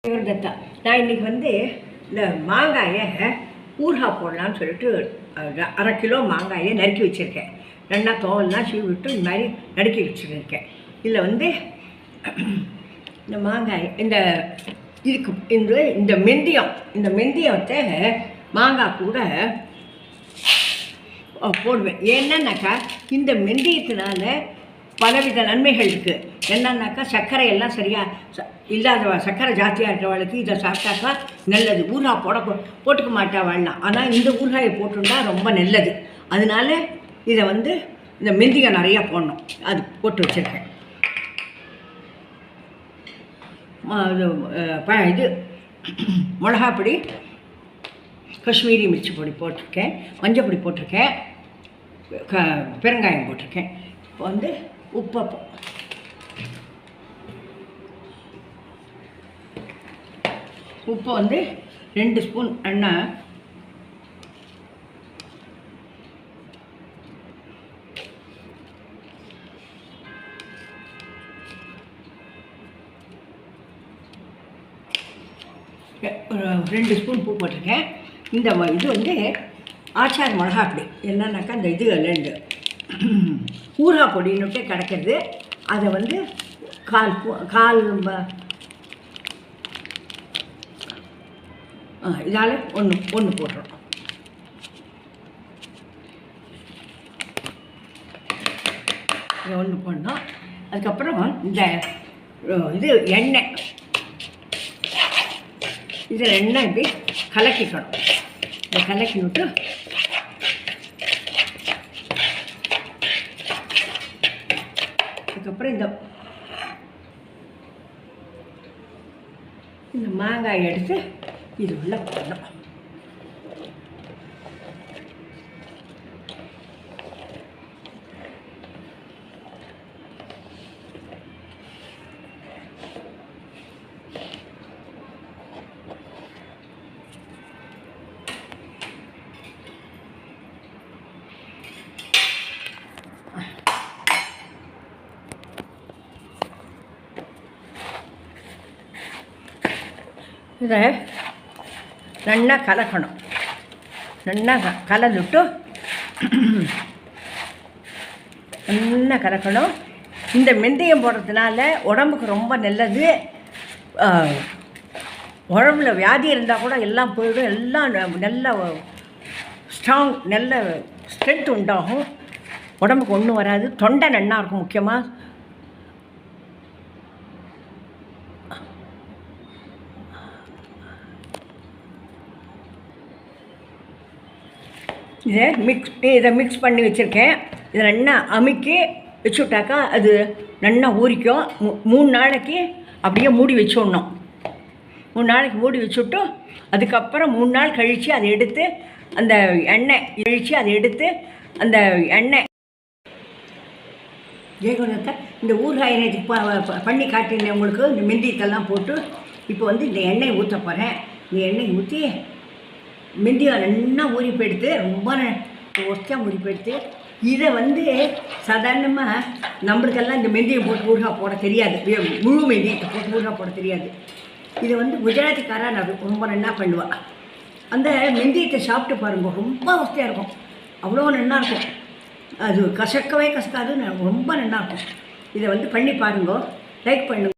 தத்தா நான் இன்றைக்கி வந்து இந்த மாங்காயை ஊறுகாய் போடலான்னு சொல்லிட்டு 1/2 கிலோ மாங்காயை நறுக்கி வச்சுருக்கேன். ரெண்டா தோவெல்லாம் சீவி விட்டு இந்த மாதிரி நறுக்கி வச்சுருக்கேன். இதில் வந்து இந்த மாங்காய் இதுக்கு இந்த மெந்தியத்தை மாங்காய் கூட போடுவேன். என்னன்னாக்கா இந்த மெந்தியத்தினால பலவித நன்மைகள் இருக்குது. என்னன்னாக்கா சர்க்கரை எல்லாம் சரியாக இல்லாத சர்க்கரை ஜாஸ்தியாக இருக்கிறவளுக்கு இதை சாப்பிட்டாக்கா நல்லது. ஊறுகாய் போட்டுக்க மாட்டா வாழலாம். ஆனால் இந்த ஊறுகாயை போட்டுருந்தா ரொம்ப நல்லது. அதனால இதை வந்து இந்த மெந்தியம் நிறையா போடணும். அது போட்டு வச்சுருக்கேன். இது மிளகாப்பொடி, காஷ்மீரி மிர்ச்சி பொடி போட்டிருக்கேன், மஞ்சள் பொடி போட்டிருக்கேன், பெருங்காயம் போட்டிருக்கேன். இப்போ வந்து உப்பு வந்து 2 ஸ்பூன் எண்ணெய், ரெண்டு ஸ்பூன் பூ போட்டிருக்கேன். இது வந்து ஆச்சார் மிளகாப்பொடி. என்னன்னாக்கா இந்த இது 2 ஊறுகாய் பொடின்னுட்டே கிடக்கிறது. அதை வந்து கால் இதால் ஒன்று போடுறோம். இதை ஒன்று போடணும். அதுக்கப்புறம் இந்த இது எண்ணெய், இதில் எண்ணெய் இப்படி கலக்கிக்கணும். இதை கலக்கி விட்டு அதுக்கப்புறம் இந்த மாங்காய் எடுத்து இது உள்ள போடணும். இதை நல்லா கலக்கணும். நல்லா கலந்துட்டு நல்லா கலக்கணும். இந்த வெந்தயம் போடுறதுனால உடம்புக்கு ரொம்ப நல்லது. உடம்புல வியாதி இருந்தால் கூட எல்லாம் போயிடும். எல்லாம் நல்ல ஸ்ட்ராங், நல்ல ஸ்ட்ரென்த் உண்டாகும். உடம்புக்கு ஒன்றும் வராது. தொண்டை நன்னா இருக்கும். முக்கியமாக இதை மிக்ஸ் பண்ணி வச்சுருக்கேன். இதை நல்லா அமுக்கி வச்சுட்டாக்கா அது நல்லா ஊறிக்கும். 3 நாளைக்கு அப்படியே மூடி வச்சுடணும். 3 நாளைக்கு மூடி வச்சுட்டு அதுக்கப்புறம் 3 நாள் கழித்து அதை எடுத்து அந்த எண்ணெய் ஜெயகுணத்தை இந்த ஊறுகாய் பண்ணி காட்டினேன் உங்களுக்கு. இந்த மெந்தியத்தெல்லாம் போட்டு இப்போ வந்து இந்த எண்ணெய் ஊற்ற போகிறேன். இந்த எண்ணெய் ஊற்றி மெந்தியம் நல்லா ஊறி போயிடுத்து. ரொம்ப ஒஸ்தியாக ஊறி போயிடுத்து. இதை வந்து சாதாரணமாக நம்மளுக்கெல்லாம் இந்த மெந்தியம் போட்டு ஊறுகாய் போட தெரியாது. முழு மெந்தியத்தை போட்டு ஊறுகாய் போட தெரியாது. இதை வந்து குஜராத்திக்காரா நான் ரொம்ப நல்லா பண்ணுவாள். அந்த மெந்தியத்தை சாப்பிட்டு பாருங்க, ரொம்ப வசதியாக இருக்கும். அவ்வளோ நல்லா இருக்கும். அது கசக்கவே கசக்காது. ரொம்ப நல்லா இருக்கும். இதை வந்து பண்ணி பாருங்க. லைக் பண்ணுங்க.